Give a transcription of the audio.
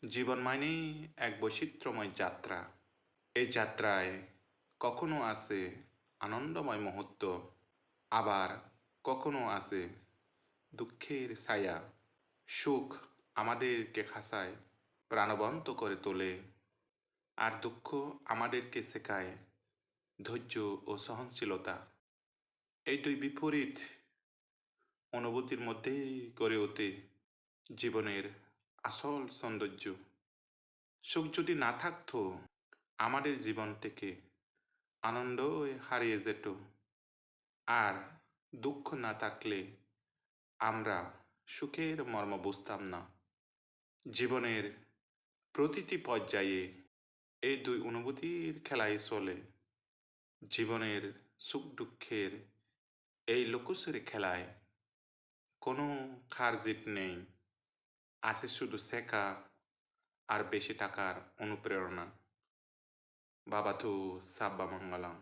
জীবন মানেই এক বৈচিত্র্যময় যাত্রা। এই যাত্রায় কখনো আছে আনন্দময় মুহূর্ত, আবার কখনো আছে দুঃখের ছায়া। সুখ আমাদেরকে খাসায় প্রাণবন্ত করে তোলে, আর দুঃখ আমাদেরকে শেখায় ধৈর্য ও সহনশীলতা। এই দুই বিপরীত অনুভূতির মধ্যেই গড়ে ওঠে জীবনের আসল সৌন্দর্য। সুখ যদি না থাকতো, আমাদের জীবন থেকে আনন্দই হারিয়ে যেত, আর দুঃখ না থাকলে আমরা সুখের মর্ম বুঝতাম না। জীবনের প্রতিটি পর্যায়ে এই দুই অনুভূতির খেলাই চলে। জীবনের সুখ দুঃখের এই লুকোচুরি খেলায় কোনো হার জিত নেই, আছে শুধু শেখা আর বেশি টাকার অনুপ্রেরণা। বাবাতু সাব্বা মঙ্গলম।